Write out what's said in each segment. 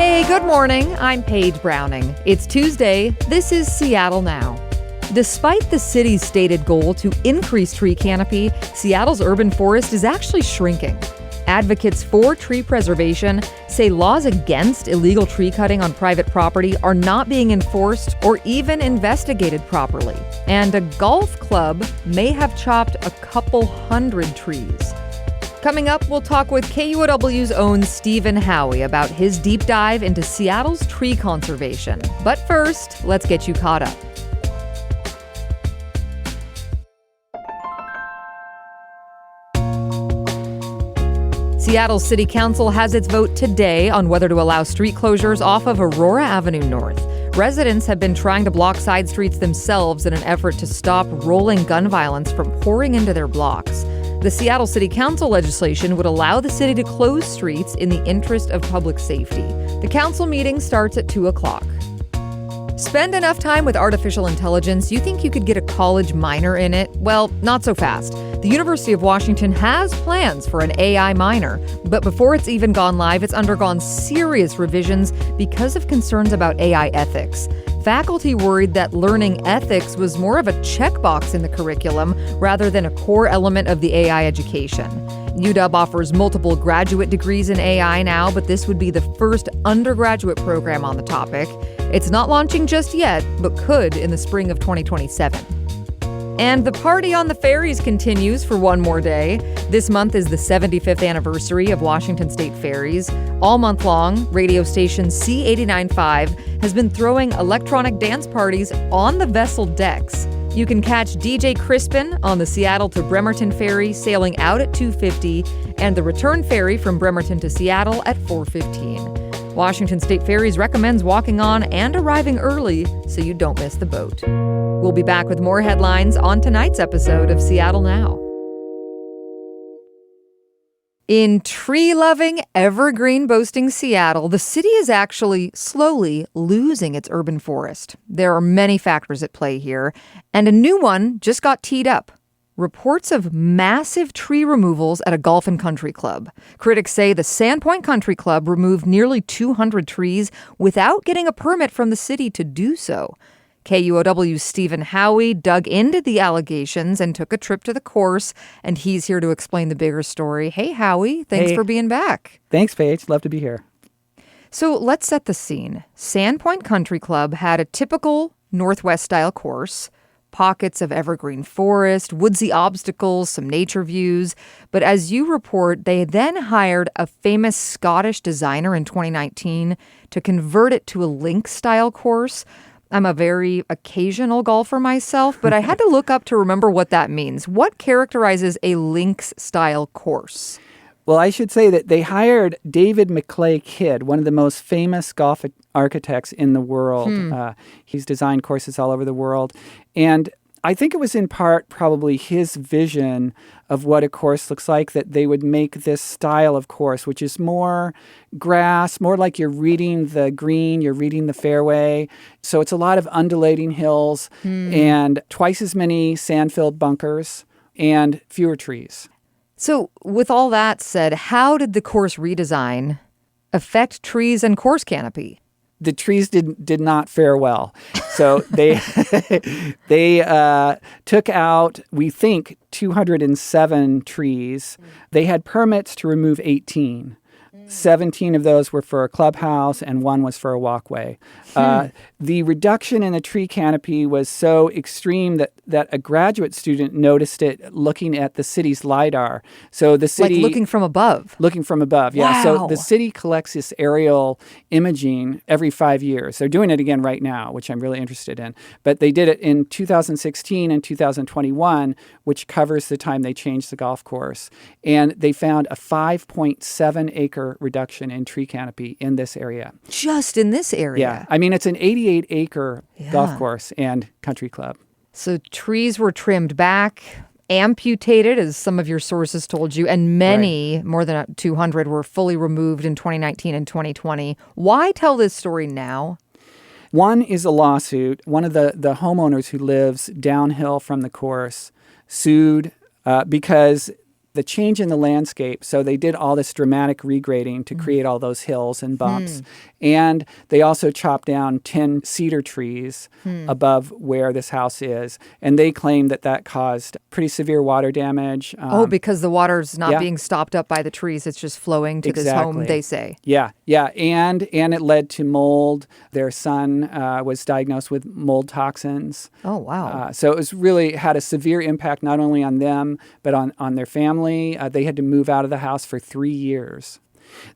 Hey, good morning. I'm Paige Browning. It's Tuesday. This is Seattle Now. Despite the city's stated goal to increase tree canopy, Seattle's urban forest is actually shrinking. Advocates for tree preservation say laws against illegal tree cutting on private property are not being enforced or even investigated properly. And a golf club may have chopped a couple hundred trees. Coming up, we'll talk with KUOW's own Stephen Howie about his deep dive into Seattle's tree conservation. But first, let's get you caught up. Seattle City Council has its vote today on whether to allow street closures off of Aurora Avenue North. Residents have been trying to block side streets themselves in an effort to stop rolling gun violence from pouring into their blocks. The Seattle City Council legislation would allow the city to close streets in the interest of public safety. The council meeting starts at 2 o'clock. Spend enough time with artificial intelligence, you think you could get a college minor in it? Well, not so fast. The University of Washington has plans for an AI minor, but before it's even gone live, it's undergone serious revisions because of concerns about AI ethics. Faculty worried that learning ethics was more of a checkbox in the curriculum rather than a core element of the AI education. UW offers multiple graduate degrees in AI now, but this would be the first undergraduate program on the topic. It's not launching just yet, but could in the spring of 2027. And the party on the ferries continues for one more day. This month is the 75th anniversary of Washington State Ferries. All month long, radio station C89.5 has been throwing electronic dance parties on the vessel decks. You can catch DJ Crispin on the Seattle to Bremerton ferry sailing out at 2:50 and the return ferry from Bremerton to Seattle at 4:15. Washington State Ferries recommends walking on and arriving early so you don't miss the boat. We'll be back with more headlines on tonight's episode of Seattle Now. In tree-loving, evergreen-boasting Seattle, the city is actually slowly losing its urban forest. There are many factors at play here, and a new one just got teed up. Reports of massive tree removals at a golf and country club. Critics say the Sandpoint Country Club removed nearly 200 trees without getting a permit from the city to do so. KUOW's Stephen Howie dug into the allegations and took a trip to the course, and he's here to explain the bigger story. Hey, Howie, thanks for being back. Thanks, Paige. Love to be here. So let's set the scene. Sandpoint Country Club had a typical Northwest-style course, pockets of evergreen forest, woodsy obstacles, some nature views. But as you report, they then hired a famous Scottish designer in 2019 to convert it to a links-style course. I'm a very occasional golfer myself, but I had to look up to remember what that means. What characterizes a links-style course? Well, I should say that they hired David McClay Kidd, one of the most famous golf architects in the world. He's designed courses all over the world. And I think it was in part probably his vision of what a course looks like, that they would make this style of course, which is more grass, more like you're reading the green, you're reading the fairway. So it's a lot of undulating hills and twice as many sand-filled bunkers and fewer trees. So with all that said, how did the course redesign affect trees and course canopy? The trees did not fare well. So they took out, we think, 207 trees. They had permits to remove 18. 17 of those were for a clubhouse and one was for a walkway. The reduction in the tree canopy was so extreme that a graduate student noticed it looking at the city's LiDAR. So the city... Like looking from above? Looking from above, yeah. Wow. So the city collects this aerial imaging every 5 years. They're doing it again right now, which I'm really interested in. But they did it in 2016 and 2021, which covers the time they changed the golf course. And they found a 5.7 acre reduction in tree canopy in this area. Just in this area? Yeah. I mean, it's an 88-acre golf course and country club. So trees were trimmed back, amputated, as some of your sources told you, and many, more than 200, were fully removed in 2019 and 2020. Why tell this story now? One is a lawsuit. One of the homeowners who lives downhill from the course sued because the change in the landscape. So they did all this dramatic regrading to create all those hills and bumps. And they also chopped down 10 cedar trees above where this house is. And they claim that that caused pretty severe water damage. Because the water's not being stopped up by the trees. It's just flowing to this home, they say. Yeah. And it led to mold. Their son was diagnosed with mold toxins. Oh, wow. So it was really had a severe impact not only on them, but on their family. They had to move out of the house for 3 years.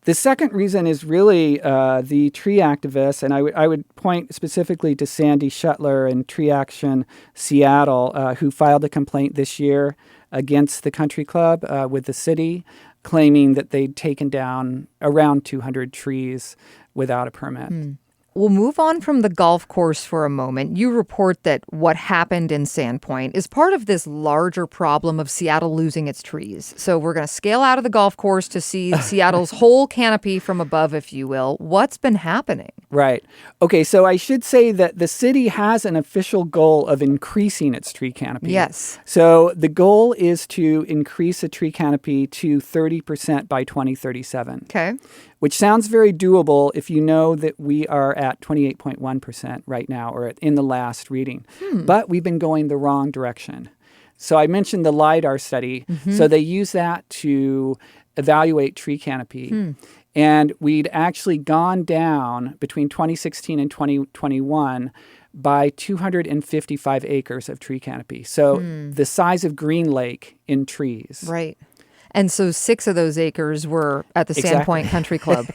The second reason is really the tree activists, and I would point specifically to Sandy Shuttler and Tree Action Seattle, who filed a complaint this year against the country club with the city, claiming that they'd taken down around 200 trees without a permit. We'll move on from the golf course for a moment. You report that what happened in Sandpoint is part of this larger problem of Seattle losing its trees. So we're going to scale out of the golf course to see Seattle's whole canopy from above, if you will. What's been happening? Right. Okay, so I should say that the city has an official goal of increasing its tree canopy. Yes. So the goal is to increase a tree canopy to 30% by 2037. Okay. Which sounds very doable if you know that we are at 28.1% right now, or in the last reading. But we've been going the wrong direction. So I mentioned the LIDAR study. So they use that to evaluate tree canopy. And we'd actually gone down between 2016 and 2021 by 255 acres of tree canopy. So the size of Green Lake in trees. Right. And so 6 of those acres were at the Sandpoint Country Club.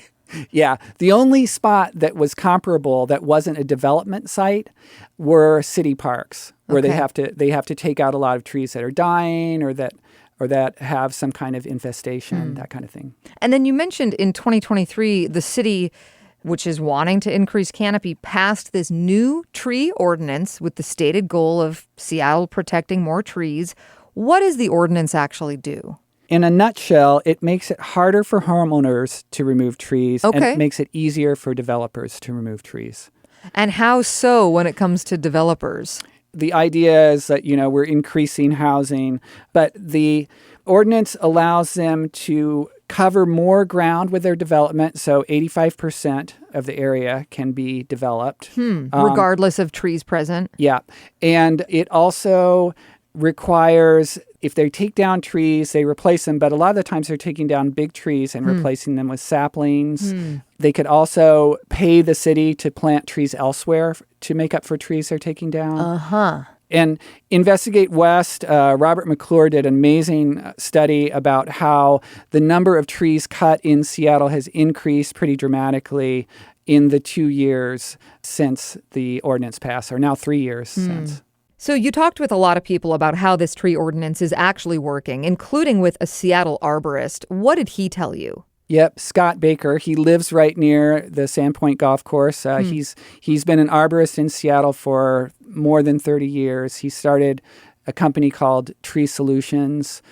Yeah. The only spot that was comparable that wasn't a development site were city parks, where they have to take out a lot of trees that are dying or that have some kind of infestation, that kind of thing. And then you mentioned in 2023, the city, which is wanting to increase canopy, passed this new tree ordinance with the stated goal of Seattle protecting more trees. What does the ordinance actually do? In a nutshell, it makes it harder for homeowners to remove trees, and it makes it easier for developers to remove trees. And how so when it comes to developers? The idea is that, we're increasing housing, but the ordinance allows them to cover more ground with their development, so 85% of the area can be developed. Regardless of trees present? Yeah. And it also requires, if they take down trees, they replace them, but a lot of the times they're taking down big trees and replacing them with saplings. They could also pay the city to plant trees elsewhere to make up for trees they're taking down. And Investigate West, Robert McClure did an amazing study about how the number of trees cut in Seattle has increased pretty dramatically in the 2 years since the ordinance passed, or now 3 years since. So you talked with a lot of people about how this tree ordinance is actually working, including with a Seattle arborist. What did he tell you? Yep, Scott Baker. He lives right near the Sandpoint Golf Course. He's been an arborist in Seattle for more than 30 years. He started a company called Tree Solutions.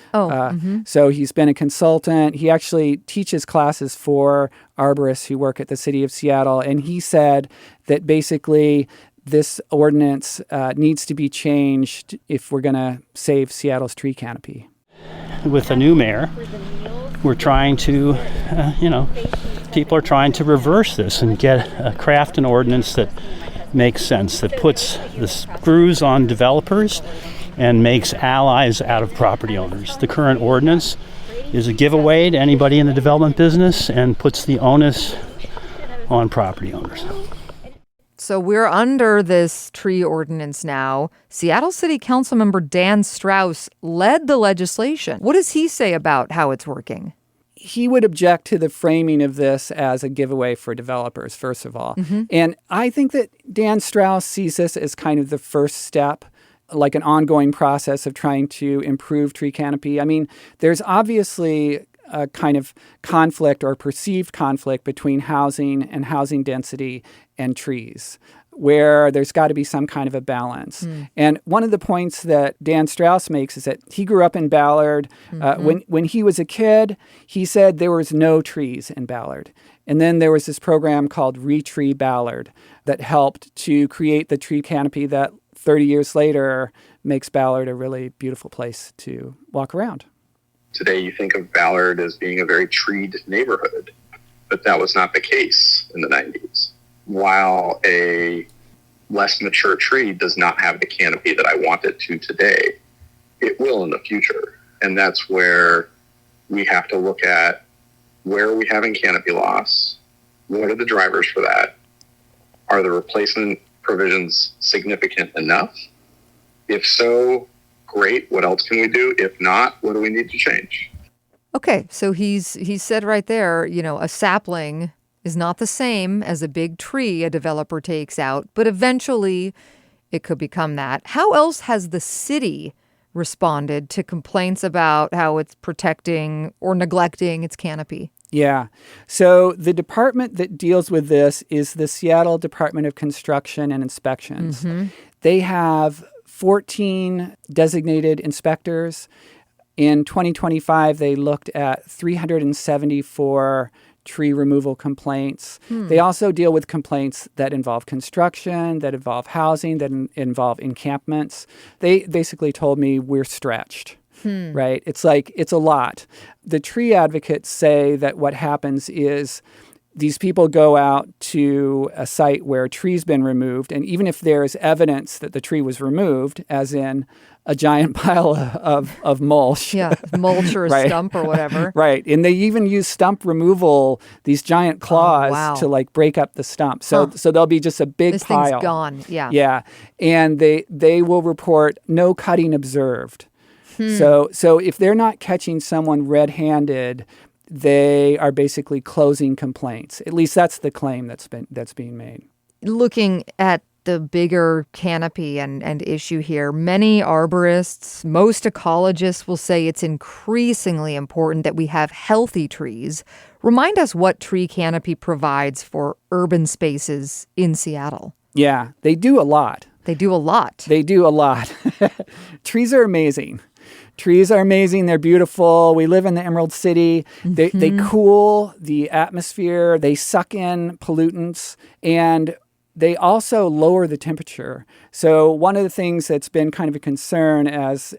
So he's been a consultant. He actually teaches classes for arborists who work at the city of Seattle. And he said that basically this ordinance needs to be changed if we're going to save Seattle's tree canopy. With the new mayor, we're trying to, people are trying to reverse this and craft an ordinance that makes sense, that puts the screws on developers and makes allies out of property owners. The current ordinance is a giveaway to anybody in the development business and puts the onus on property owners. So we're under this tree ordinance now. Seattle City Council member Dan Strauss led the legislation. What does he say about how it's working? He would object to the framing of this as a giveaway for developers, first of all. And I think that Dan Strauss sees this as kind of the first step, like an ongoing process of trying to improve tree canopy. I mean, there's obviously a kind of conflict or perceived conflict between housing and housing density and trees, where there's got to be some kind of a balance. And one of the points that Dan Strauss makes is that he grew up in Ballard. When he was a kid, he said there was no trees in Ballard. And then there was this program called Retree Ballard that helped to create the tree canopy that 30 years later makes Ballard a really beautiful place to walk around. Today, you think of Ballard as being a very treed neighborhood, but that was not the case in the 90s. While a less mature tree does not have the canopy that I want it to today, it will in the future. And that's where we have to look at, where are we having canopy loss? What are the drivers for that? Are the replacement provisions significant enough? If so, great. What else can we do? If not, what do we need to change? Okay, so he said right there, a sapling is not the same as a big tree a developer takes out, but eventually it could become that. How else has the city responded to complaints about how it's protecting or neglecting its canopy? Yeah. So the department that deals with this is the Seattle Department of Construction and Inspections. Mm-hmm. They have 14 designated inspectors. In 2025, they looked at 374 tree removal complaints. They also deal with complaints that involve construction, that involve housing, that involve encampments. They basically told me we're stretched, right? It's a lot. The tree advocates say that what happens is these people go out to a site where a tree's been removed, and even if there's evidence that the tree was removed, as in a giant pile of mulch. Yeah, mulch or a right. stump or whatever. Right. And they even use stump removal, these giant claws to break up the stump. So there'll be just a big this pile. Thing's gone. Yeah. Yeah. And they will report no cutting observed. So if they're not catching someone red-handed, they are basically closing complaints. At least that's the claim that's being made. Looking at the bigger canopy and issue here, many arborists, most ecologists will say it's increasingly important that we have healthy trees. Remind us what tree canopy provides for urban spaces in Seattle. Yeah, they do a lot. They do a lot. They do a lot. Trees are amazing. Trees are amazing. They're beautiful. We live in the Emerald City. They cool the atmosphere. They suck in pollutants, and they also lower the temperature. So one of the things that's been kind of a concern as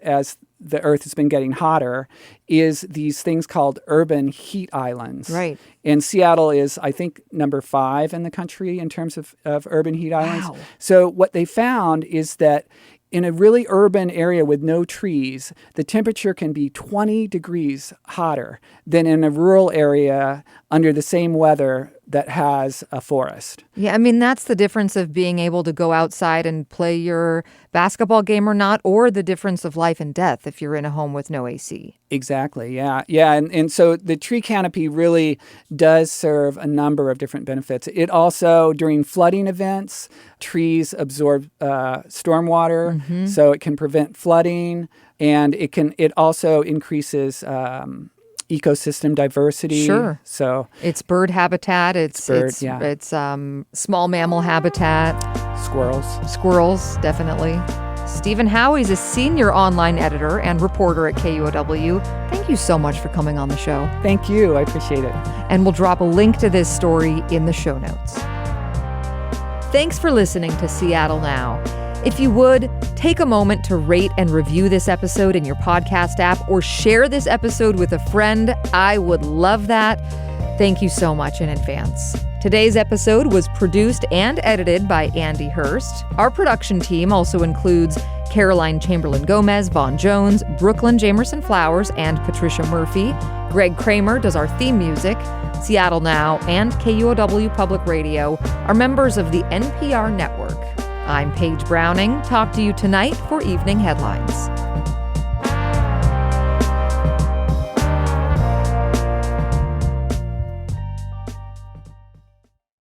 the Earth has been getting hotter is these things called urban heat islands. Right. And Seattle is, I think, number 5 in the country in terms of urban heat islands. Wow. So what they found is that in a really urban area with no trees, the temperature can be 20 degrees hotter than in a rural area under the same weather that has a forest. Yeah, I mean, that's the difference of being able to go outside and play your basketball game or not, or the difference of life and death if you're in a home with no AC. Exactly, yeah. Yeah, and so the tree canopy really does serve a number of different benefits. It also, during flooding events, trees absorb stormwater, so it can prevent flooding, and it also increases ecosystem diversity. Sure. So it's bird habitat. It's small mammal habitat. Squirrels, definitely. Stephen Howey's a senior online editor and reporter at KUOW. Thank you so much for coming on the show. Thank you. I appreciate it. And we'll drop a link to this story in the show notes. Thanks for listening to Seattle Now. If you would, take a moment to rate and review this episode in your podcast app or share this episode with a friend. I would love that. Thank you so much in advance. Today's episode was produced and edited by Andy Hurst. Our production team also includes Caroline Chamberlain-Gomez, Vaughn Jones, Brooklyn Jamerson Flowers, and Patricia Murphy. Greg Kramer does our theme music. Seattle Now and KUOW Public Radio are members of the NPR network. I'm Paige Browning. Talk to you tonight for Evening Headlines.